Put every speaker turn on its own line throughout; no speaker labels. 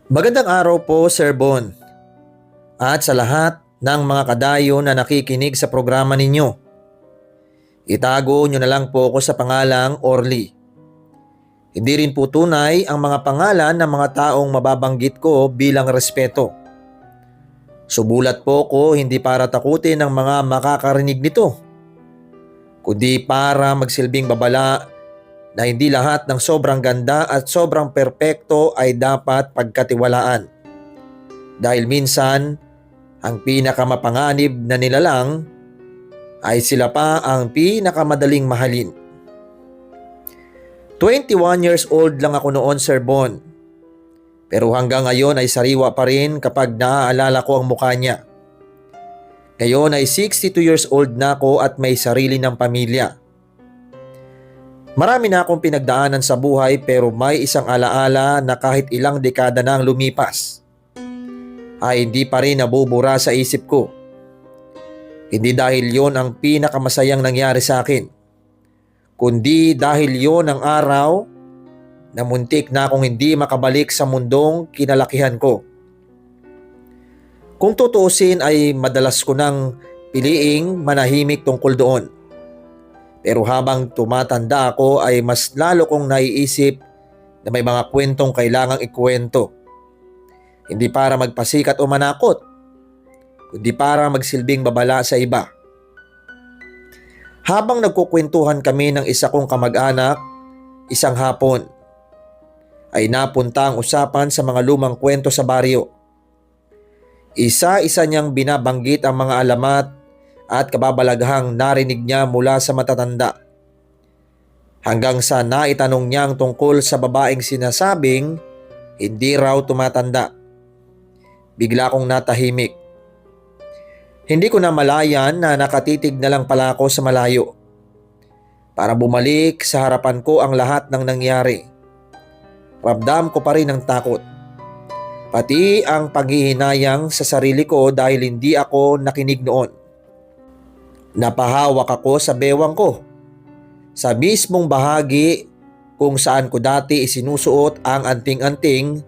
Magandang araw po, Sir Bon, at sa lahat ng mga kadayo na nakikinig sa programa ninyo. Itago nyo na lang po ako sa pangalang Orly. Hindi rin po tunay ang mga pangalan ng mga taong mababanggit ko bilang respeto. Subulat po ko hindi para takutin ng mga makakarinig nito, kundi para magsilbing babala na hindi lahat ng sobrang ganda at sobrang perpekto ay dapat pagkatiwalaan. Dahil minsan, ang pinakamapanganib na nilalang ay sila pa ang pinakamadaling mahalin. 21 years old lang ako noon, Sir Bon. Pero hanggang ngayon ay sariwa pa rin kapag naaalala ko ang mukha niya. Ngayon ay 62 years old na ako at may sarili ng pamilya. Marami na akong pinagdaanan sa buhay pero may isang alaala na kahit ilang dekada na ang lumipas ay hindi pa rin nabubura sa isip ko. Hindi dahil yon ang pinakamasayang nangyari sa akin, kundi dahil yon ang araw na muntik na akong hindi makabalik sa mundong kinalakihan ko. Kung tutuusin ay madalas ko nang piliing manahimik tungkol doon. Pero habang tumatanda ako ay mas lalo kong naiisip na may mga kwentong kailangang ikwento. Hindi para magpasikat o manakot, kundi para magsilbing babala sa iba. Habang nagkukwentuhan kami ng isa kong kamag-anak, isang hapon, ay napunta ang usapan sa mga lumang kwento sa baryo. Isa-isa niyang binabanggit ang mga alamat at kababalaghang narinig niya mula sa matatanda. Hanggang sa naitanong niyang tungkol sa babaeng sinasabing hindi raw tumatanda. Bigla akong natahimik. Hindi ko na malayan na nakatitig na lang pala ako sa malayo. Para bumalik sa harapan ko ang lahat ng nangyari. Ramdam ko pa rin ang takot. Pati ang paghihinayang sa sarili ko dahil hindi ako nakinig noon. Napahawak ako sa bewang ko. Sa mismong bahagi kung saan ko dati isinusuot ang anting-anting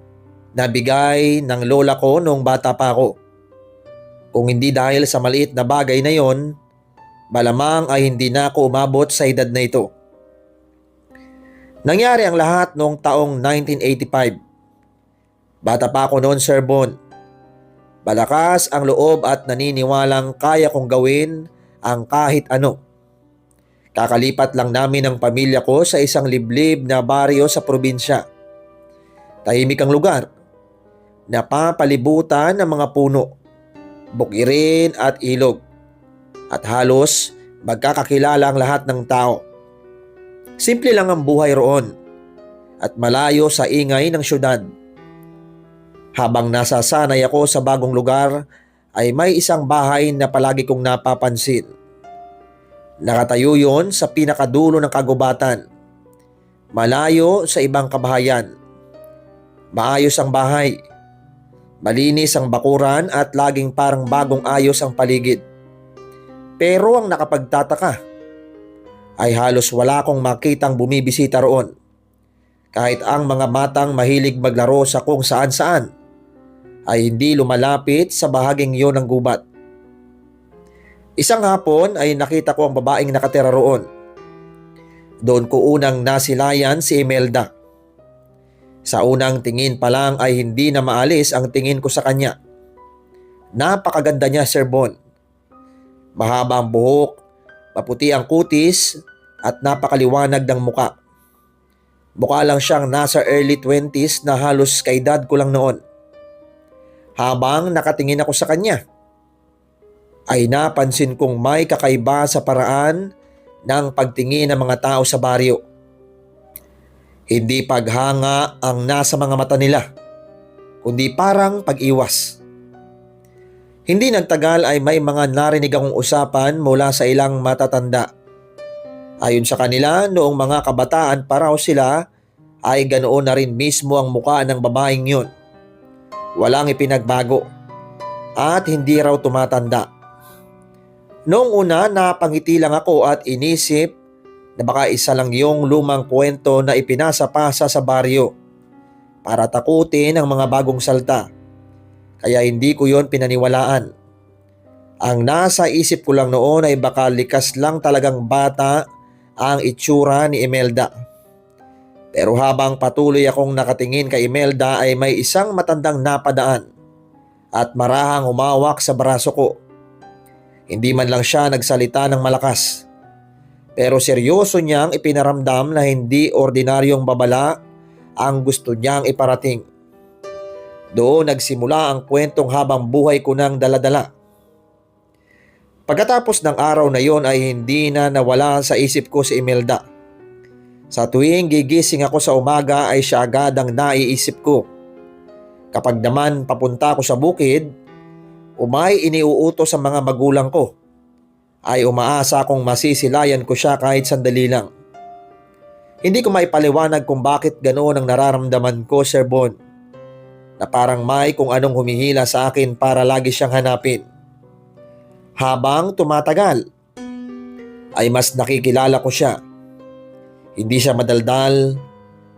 na bigay ng lola ko noong bata pa ako. Kung hindi dahil sa maliit na bagay na yon, malamang ay hindi na ako umabot sa edad na ito. Nangyari ang lahat noong taong 1985. Bata pa ako noon, Sir Bon. Malakas ang loob at naniniwalang kaya kong gawin ang kahit ano. Kakalipat lang namin ng pamilya ko sa isang liblib na baryo sa probinsya. Tahimik ang lugar. Napapalibutan ng mga puno, bukirin at ilog. At halos magkakakilala ang lahat ng tao. Simple lang ang buhay roon at malayo sa ingay ng syudad. Habang nasasanay ako sa bagong lugar ay may isang bahay na palagi kong napapansin. Nakatayo yon sa pinakadulo ng kagubatan, malayo sa ibang kabahayan. Maayos ang bahay, malinis ang bakuran at laging parang bagong ayos ang paligid. Pero ang nakapagtataka ay halos wala akong makitang bumibisita roon. Kahit ang mga batang mahilig maglaro sa kung saan-saan ay hindi lumalapit sa bahaging iyon ng gubat. Isang hapon ay nakita ko ang babaeng nakatira roon. Doon ko unang nasilayan si Imelda. Sa unang tingin pa lang ay hindi na maalis ang tingin ko sa kanya. Napakaganda niya, Sir Bon. Mahaba ang buhok, maputi ang kutis at napakaliwanag ng muka. Mukha lang siyang nasa early 20s na halos kaedad ko lang noon. Habang nakatingin ako sa kanya, ay napansin kong may kakaiba sa paraan ng pagtingin ng mga tao sa baryo. Hindi paghanga ang nasa mga mata nila, kundi parang pag-iwas. Hindi nagtagal ay may mga narinig akong usapan mula sa ilang matatanda. Ayon sa kanila, noong mga kabataan pa raw sila ay ganoon na rin mismo ang mukha ng babaeng yun. Walang ipinagbago at hindi raw tumatanda. Noong una napangiti lang ako at inisip na baka isa lang yung lumang kwento na ipinasa-pasa sa baryo. para takutin ang mga bagong salta. Kaya hindi ko yon pinaniwalaan. Ang nasa isip ko lang noon ay baka likas lang talagang bata ang itsura ni Imelda. Pero habang patuloy akong nakatingin kay Imelda ay may isang matandang napadaan at marahang humawak sa braso ko. Hindi man lang siya nagsalita ng malakas. Pero seryoso niyang ipinaramdam na hindi ordinaryong babala ang gusto niyang iparating. Doon nagsimula ang kwentong habang buhay ko ng daladala. Pagkatapos ng araw na yon ay hindi na nawala sa isip ko si Imelda. Sa tuwing gigising ako sa umaga ay siya agad ang naiisip ko. Kapag naman papunta ako sa bukid, umay iniuutos sa mga magulang ko, ay umaasa akong masisilayan ko siya kahit sandali lang. Hindi ko maipaliwanag kung bakit ganoon ang nararamdaman ko, Sir Bon, na parang may kung anong humihila sa akin para lagi siyang hanapin. Habang tumatagal, ay mas nakikilala ko siya. Hindi siya madaldal,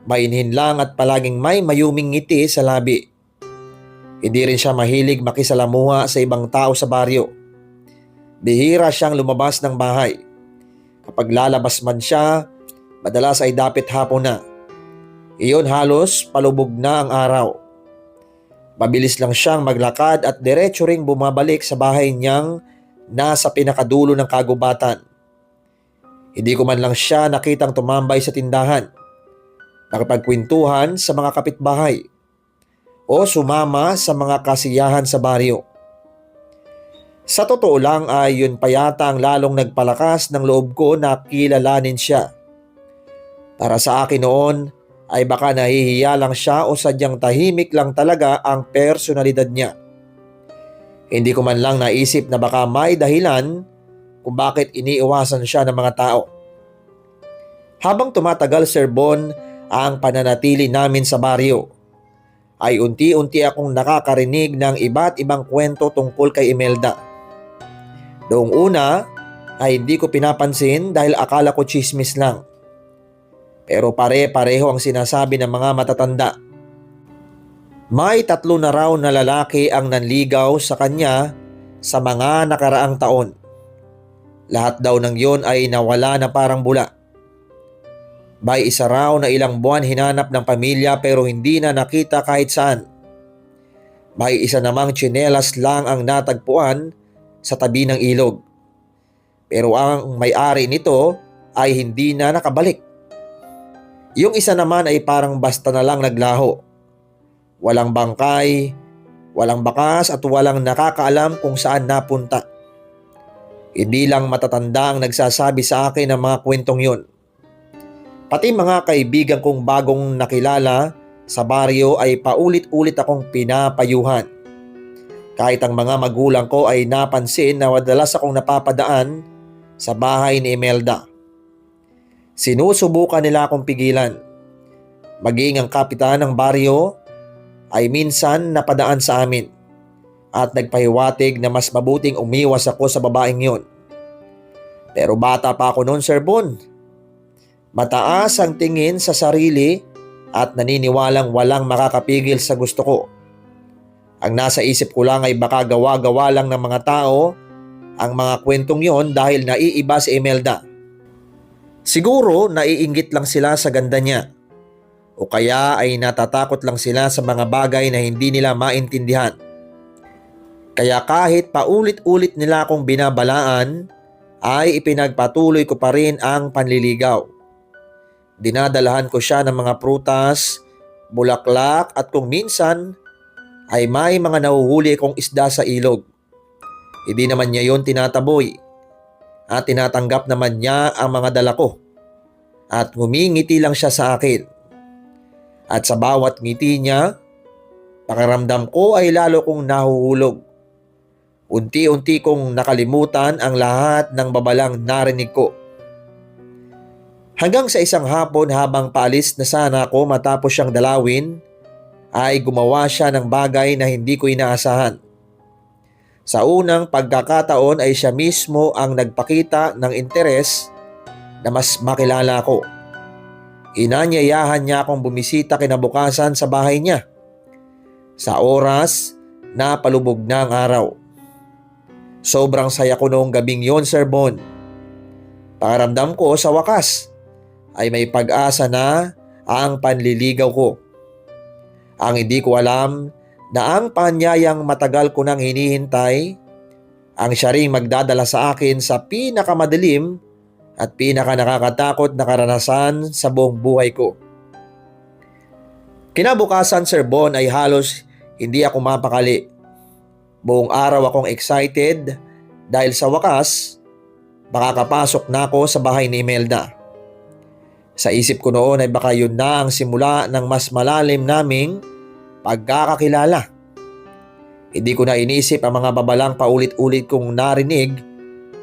mainhin lang at palaging may mayuming ngiti sa labi. Hindi rin siya mahilig makisalamuha sa ibang tao sa baryo. Bihira siyang lumabas ng bahay. Kapag lalabas man siya, madalas ay dapit hapon na. Iyon halos palubog na ang araw. Mabilis lang siyang maglakad at diretso ring bumabalik sa bahay niyang nasa pinakadulo ng kagubatan. Hindi ko man lang siya nakitang tumambay sa tindahan, nakipagkwentuhan sa mga kapitbahay, o sumama sa mga kasiyahan sa baryo. Sa totoo lang ay yun pa yata ang lalong nagpalakas ng loob ko na kilalanin siya. Para sa akin noon ay baka nahihiya lang siya o sadyang tahimik lang talaga ang personalidad niya. Hindi ko man lang naisip na baka may dahilan kung bakit iniiwasan siya ng mga tao. Habang tumatagal, Sir Bon, ang pananatili namin sa baryo, ay unti-unti akong nakakarinig ng iba't ibang kwento tungkol kay Imelda. Noong una ay hindi ko pinapansin dahil akala ko chismis lang. Pero pare-pareho ang sinasabi ng mga matatanda. May 3 na raw na lalaki ang nanligaw sa kanya sa mga nakaraang taon. Lahat daw ng yon ay nawala na parang bula. May isa raw na ilang buwan hinanap ng pamilya pero hindi na nakita kahit saan. May isa namang tsinelas lang ang natagpuan sa tabi ng ilog. Pero ang may-ari nito ay hindi na nakabalik. Yung isa naman ay parang basta na lang naglaho. Walang bangkay, walang bakas at walang nakakaalam kung saan napunta. Hindi lang matatanda ang nagsasabi sa akin ng mga kwentong yun. Pati mga kaibigan kong bagong nakilala sa baryo ay paulit-ulit akong pinapayuhan. Kahit ang mga magulang ko ay napansin na madalas akong napapadaan sa bahay ni Imelda. Sinusubukan nila akong pigilan. Maging ang kapitan ng baryo ay minsan napadaan sa amin at nagpahiwatig na mas mabuting umiwas ako sa babaeng yon. Pero bata pa ako noon, Sir Bon. Mataas ang tingin sa sarili at naniniwalang walang makakapigil sa gusto ko. Ang nasa isip ko lang ay baka gawa-gawa lang ng mga tao ang mga kwentong yon dahil naiiba si Imelda. Siguro naiinggit lang sila sa ganda niya. O kaya ay natatakot lang sila sa mga bagay na hindi nila maintindihan. Kaya kahit paulit-ulit nila akong binabalaan, ay ipinagpatuloy ko pa rin ang panliligaw. Dinadalahan ko siya ng mga prutas, bulaklak at kung minsan ay may mga nahuhuli kong isda sa ilog. Hindi naman niya yon tinataboy at tinatanggap naman niya ang mga dala ko. At ngumingiti lang siya sa akin. At sa bawat ngiti niya, pakiramdam ko ay lalo kong nahuhulog. Unti-unti kong nakalimutan ang lahat ng babalang narinig ko. Hanggang sa isang hapon habang paalis na sana ako matapos siyang dalawin, ay gumawa siya ng bagay na hindi ko inaasahan. Sa unang pagkakataon ay siya mismo ang nagpakita ng interes na mas makilala ko. Inanyayahan niya akong bumisita kinabukasan sa bahay niya. Sa oras na palubog na ang araw. Sobrang saya ko noong gabing yon, Sir Bon. Pakiramdam ko sa wakas ay may pag-asa na ang panliligaw ko. Ang hindi ko alam na ang panyayang matagal ko nang hinihintay ang siya ring magdadala sa akin sa pinakamadilim at pinakanakakatakot na karanasan sa buong buhay ko. Kinabukasan, Sir Bon, ay halos hindi ako mapakali. Buong araw akong excited dahil sa wakas, makakapasok na ako sa bahay ni Imelda. Sa isip ko noon ay baka yun na ang simula ng mas malalim naming pagkakakilala. Hindi ko na inisip ang mga babalang paulit-ulit kong narinig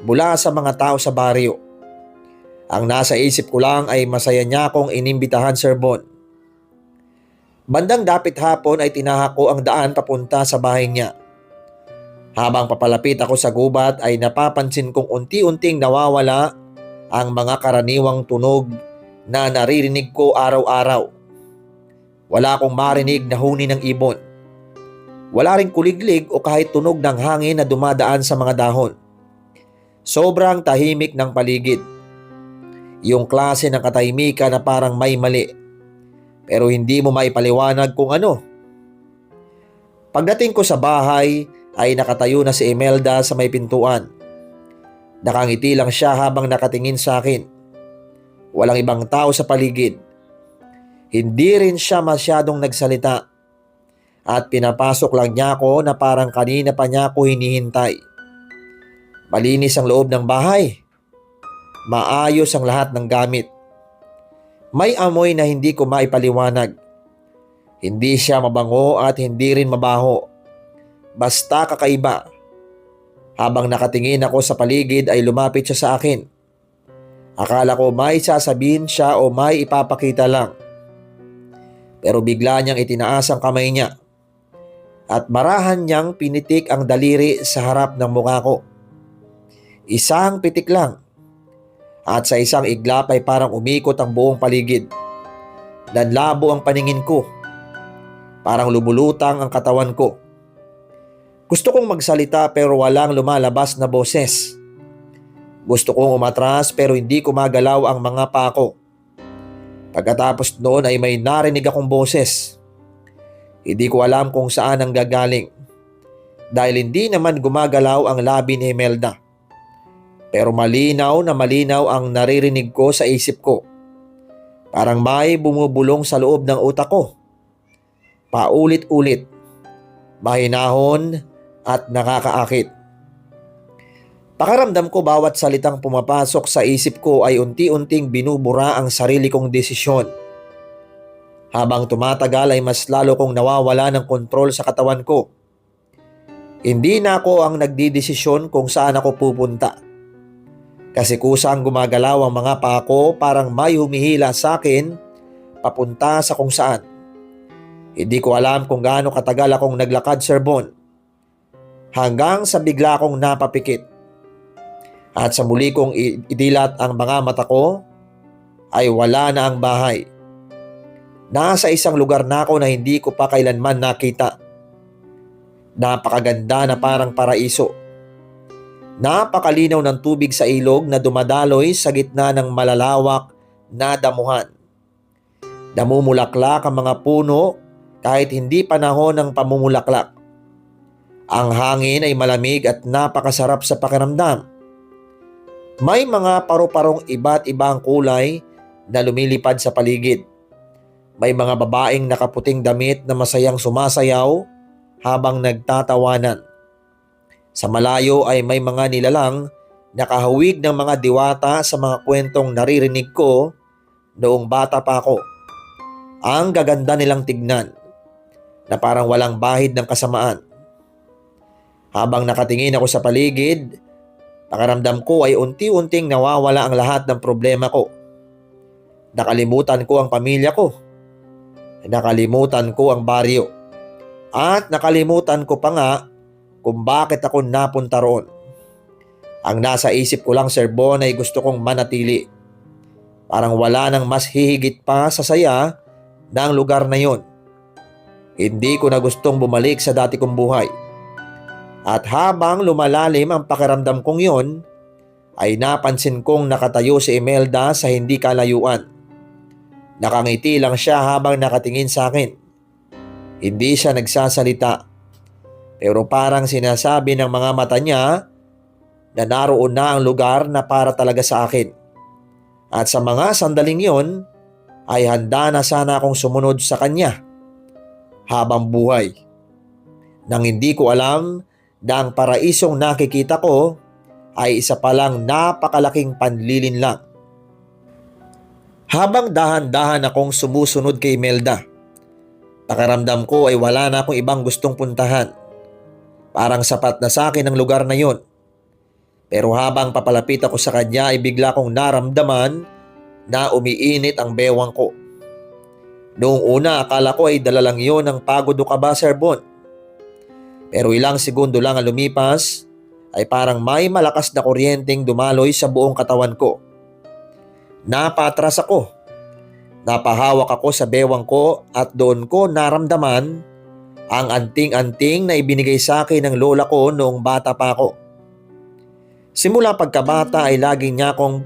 mula sa mga tao sa baryo. Ang nasa isip ko lang ay masaya niya akong inimbitahan, Sir Bon. Bandang dapit hapon ay tinahak ko ang daan papunta sa bahay niya. Habang papalapit ako sa gubat ay napapansin kong unti-unting nawawala ang mga karaniwang tunog na naririnig ko araw-araw. Wala akong marinig na huni ng ibon. Wala ring kuliglig o kahit tunog ng hangin na dumadaan sa mga dahon. Sobrang tahimik ng paligid. Yung klase ng katahimikan na parang may mali. Pero hindi mo maipaliwanag kung ano. Pagdating ko sa bahay ay nakatayo na si Imelda sa may pintuan. Nakangiti lang siya habang nakatingin sa akin. Walang ibang tao sa paligid. Hindi rin siya masyadong nagsalita. At pinapasok lang niya ako na parang kanina pa niya ako hinihintay. Malinis ang loob ng bahay. Maayos ang lahat ng gamit. May amoy na hindi ko maipaliwanag. Hindi siya mabango at hindi rin mabaho. Basta kakaiba. Habang nakatingin ako sa paligid ay lumapit siya sa akin. Akala ko may sasabihin siya o may ipapakita lang. Pero bigla niyang itinaas ang kamay niya. At marahan niyang pinitik ang daliri sa harap ng mukha ko. Isang pitik lang. At sa isang iglap ay parang umikot ang buong paligid. Nanlabo ang paningin ko. Parang lumulutang ang katawan ko. Gusto kong magsalita pero walang lumalabas na boses. Gusto kong umatras pero hindi ko magalaw ang mga paa ko. Pagkatapos noon ay may narinig akong boses. Hindi ko alam kung saan ang gagaling. Dahil hindi naman gumagalaw ang labi ni Imelda. Pero malinaw na malinaw ang naririnig ko sa isip ko. Parang may bumubulong sa loob ng utak ko. Paulit-ulit. Mahinahon at nakakaakit. Pakiramdam ko bawat salitang pumapasok sa isip ko ay unti-unting binubura ang sarili kong desisyon. Habang tumatagal ay mas lalo kong nawawala ng kontrol sa katawan ko. Hindi na ako ang nagdidesisyon kung saan ako pupunta. Kasi kusang gumagalaw ang mga paa ko parang may humihila sa akin papunta sa kung saan. Hindi ko alam kung gaano katagal akong naglakad, Sir Bon. Hanggang sa bigla akong napapikit. At sa muli kong idilat ang mga mata ko, ay wala na ang bahay. Nasa isang lugar na ako na hindi ko pa kailanman nakita. Napakaganda na parang paraiso. Napakalinaw ng tubig sa ilog na dumadaloy sa gitna ng malalawak na damuhan. Namumulaklak ang mga puno kahit hindi panahon ng pamumulaklak. Ang hangin ay malamig at napakasarap sa pakiramdam. May mga paru-parong iba't ibang kulay na lumilipad sa paligid. May mga babaeng nakaputing damit na masayang sumasayaw habang nagtatawanan. Sa malayo ay may mga nilalang nakahawig ng mga diwata sa mga kwentong naririnig ko noong bata pa ako. Ang gaganda nilang tignan na parang walang bahid ng kasamaan. Habang nakatingin ako sa paligid, pakiramdam ko ay unti-unting nawawala ang lahat ng problema ko. Nakalimutan ko ang pamilya ko. Nakalimutan ko ang baryo. At nakalimutan ko pa nga kung bakit ako napunta roon. Ang nasa isip ko lang, Sir Bon, ay gusto kong manatili. Parang wala nang mas hihigit pa sa saya ng lugar na yon. Hindi ko na gustong bumalik sa dati kong buhay. At habang lumalalim ang pakiramdam kong yon, ay napansin kong nakatayo si Imelda sa hindi kalayuan. Nakangiti lang siya habang nakatingin sa akin. Hindi siya nagsasalita, pero parang sinasabi ng mga mata niya na naroon na ang lugar na para talaga sa akin. At sa mga sandaling yon, ay handa na sana akong sumunod sa kanya habang buhay. Nang hindi ko alam na ang paraisong nakikita ko ay isa palang napakalaking panlilin lang. Habang dahan-dahan akong sumusunod kay Imelda, pakiramdam ko ay wala na akong ibang gustong puntahan. Parang sapat na sa akin ang lugar na yon. Pero habang papalapit ako sa kanya ay bigla kong naramdaman na umiinit ang bewang ko. Noong una akala ko ay dala lang yon ng pagod o kaba, Sir Bon. Pero ilang segundo lang ang lumipas ay parang may malakas na kuryenteng dumaloy sa buong katawan ko. Napatras ako. Napahawak ako sa bewang ko at doon ko naramdaman ang anting-anting na ibinigay sa akin ng lola ko noong bata pa ako. Simula pagkabata ay lagi niya akong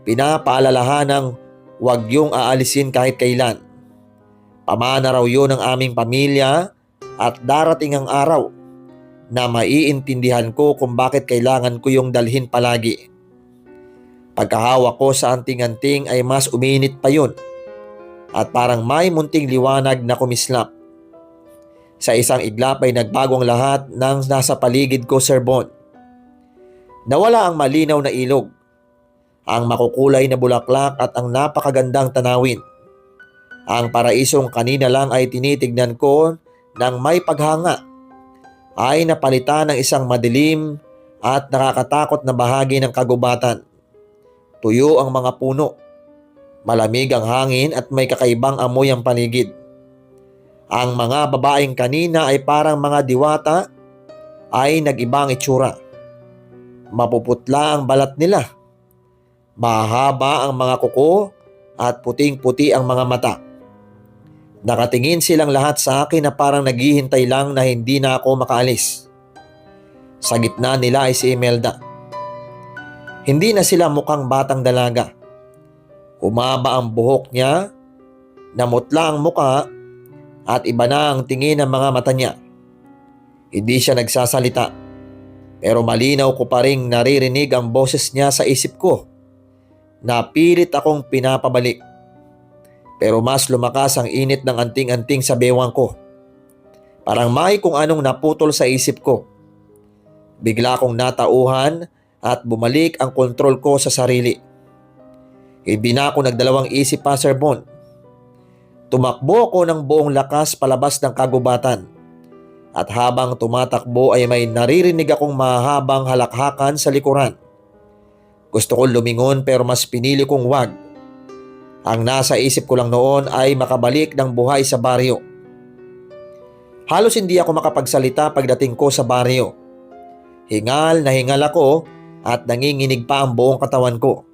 pinapaalalahanang huwag yung aalisin kahit kailan. Pamana raw yun ng aming pamilya at darating ang araw na maiintindihan ko kung bakit kailangan ko yung dalhin palagi. Pagkahawak ko sa anting-anting ay mas uminit pa yun at parang may munting liwanag na kumislap. Sa isang iglap ay nagbago ang lahat ng nasa paligid ko, Sir Bon. Nawala ang malinaw na ilog, ang makukulay na bulaklak at ang napakagandang tanawin. Ang paraisong kanina lang ay tinitignan ko ng may paghanga ay napalitan ng isang madilim at nakakatakot na bahagi ng kagubatan. Tuyo ang mga puno, malamig ang hangin at may kakaibang amoy ang paligid. Ang mga babaeng kanina ay parang mga diwata ay nag-ibang itsura. Mapuputla ang balat nila, mahaba ang mga kuko at puting-puti ang mga mata. Nakatingin silang lahat sa akin na parang naghihintay lang na hindi na ako makaalis. Sa gitna nila ay si Imelda. Hindi na sila mukhang batang dalaga. Humaba ang buhok niya, namutla ang muka at iba na ang tingin ng mga mata niya. Hindi siya nagsasalita. Pero malinaw ko pa ring naririnig ang boses niya sa isip ko. Napilit akong pinapabalik. Pero mas lumakas ang init ng anting-anting sa bewang ko. Parang may kung anong naputol sa isip ko. Bigla akong natauhan at bumalik ang kontrol ko sa sarili. Hindi na ako nagdalawang isip pa, Sir Bon. Tumakbo ako ng buong lakas palabas ng kagubatan. At habang tumatakbo ay may naririnig akong mahabang halakhakan sa likuran. Gusto kong lumingon pero mas pinili kong wag. Ang nasa isip ko lang noon ay makabalik ng buhay sa baryo. Halos hindi ako makapagsalita pagdating ko sa baryo. Hingal na hingal ako at nanginginig pa ang buong katawan ko.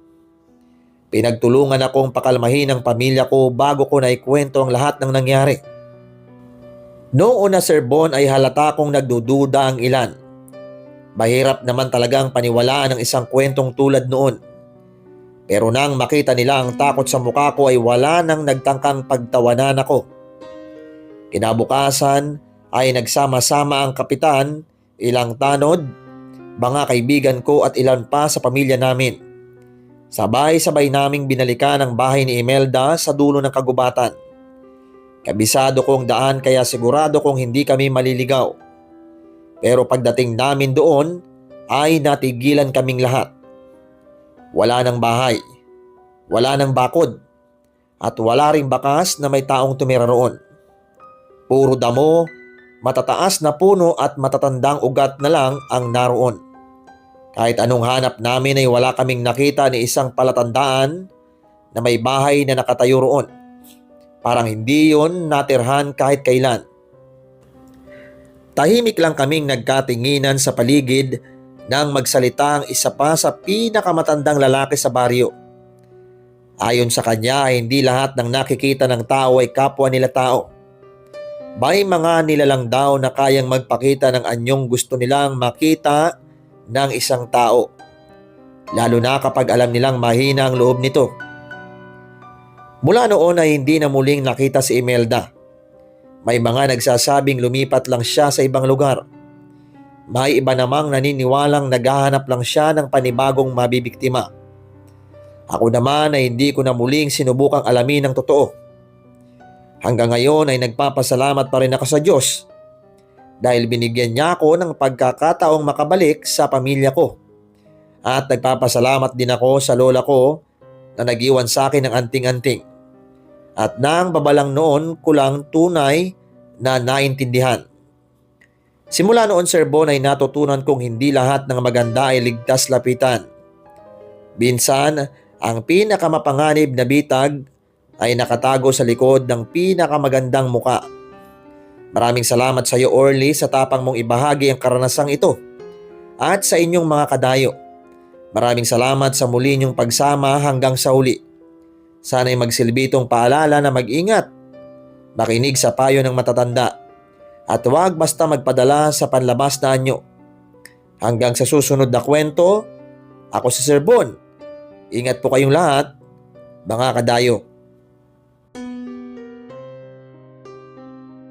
Pinagtulungan akong pakalmahin ang pamilya ko bago ko naikwento ang lahat ng nangyari. Noong una, Sir Bon, ay halata kong nagdududa ang ilan. Mahirap naman talagang paniwalaan ang isang kwentong tulad noon. Pero nang makita nila ang takot sa mukha ko ay wala nang nagtangkang pagtawanan ako. Kinabukasan ay nagsama-sama ang kapitan, ilang tanod, mga kaibigan ko at ilan pa sa pamilya namin. Sabay-sabay naming binalikan ang bahay ni Imelda sa dulo ng kagubatan. Kabisado kong daan kaya sigurado kong hindi kami maliligaw. Pero pagdating namin doon ay natigilan kaming lahat. Wala nang bahay, wala nang bakod, at wala ring bakas na may taong tumira roon. Puro damo, matataas na puno at matatandang ugat na lang ang naroon. Kahit anong hanap namin ay wala kaming nakita ni isang palatandaan na may bahay na nakatayo roon. Parang hindi yon natirhan kahit kailan. Tahimik lang kaming nagkatinginan sa paligid nang magsalita ang isa pa sa pinakamatandang lalaki sa baryo. Ayon sa kanya ay hindi lahat ng nakikita ng tao ay kapwa nila tao. May mga nilalang daw na kayang magpakita ng anyong gusto nilang makita ng isang tao, lalo na kapag alam nilang mahina ang loob nito. Mula noon ay hindi na muling nakita si Imelda. May mga nagsasabing lumipat lang siya sa ibang lugar. May iba namang naniniwalang naghahanap lang siya ng panibagong mabibiktima. Ako naman ay hindi ko na muling sinubukang alamin ang totoo. Hanggang ngayon ay nagpapasalamat pa rin ako sa Diyos dahil binigyan niya ako ng pagkakataong makabalik sa pamilya ko. At nagpapasalamat din ako sa lola ko na nag-iwan sa akin ng anting-anting. At nang babalang noon ko lang tunay na naintindihan. Simula noon, Sir Bon, ay natutunan kong hindi lahat ng maganda ay ligtas lapitan. Minsan, ang pinakamapanganib na bitag ay nakatago sa likod ng pinakamagandang muka. Maraming salamat sa iyo, Orly, sa tapang mong ibahagi ang karanasang ito at sa inyong mga kadayo. Maraming salamat sa muli niyong pagsama hanggang sa huli. Sana'y magsilbi itong paalala na mag-ingat, makinig sa payo ng matatanda, at huwag basta magpadala sa panlabas na anyo. Hanggang sa susunod na kwento, ako si Sir Bon. Ingat po kayong lahat, mga kadayo.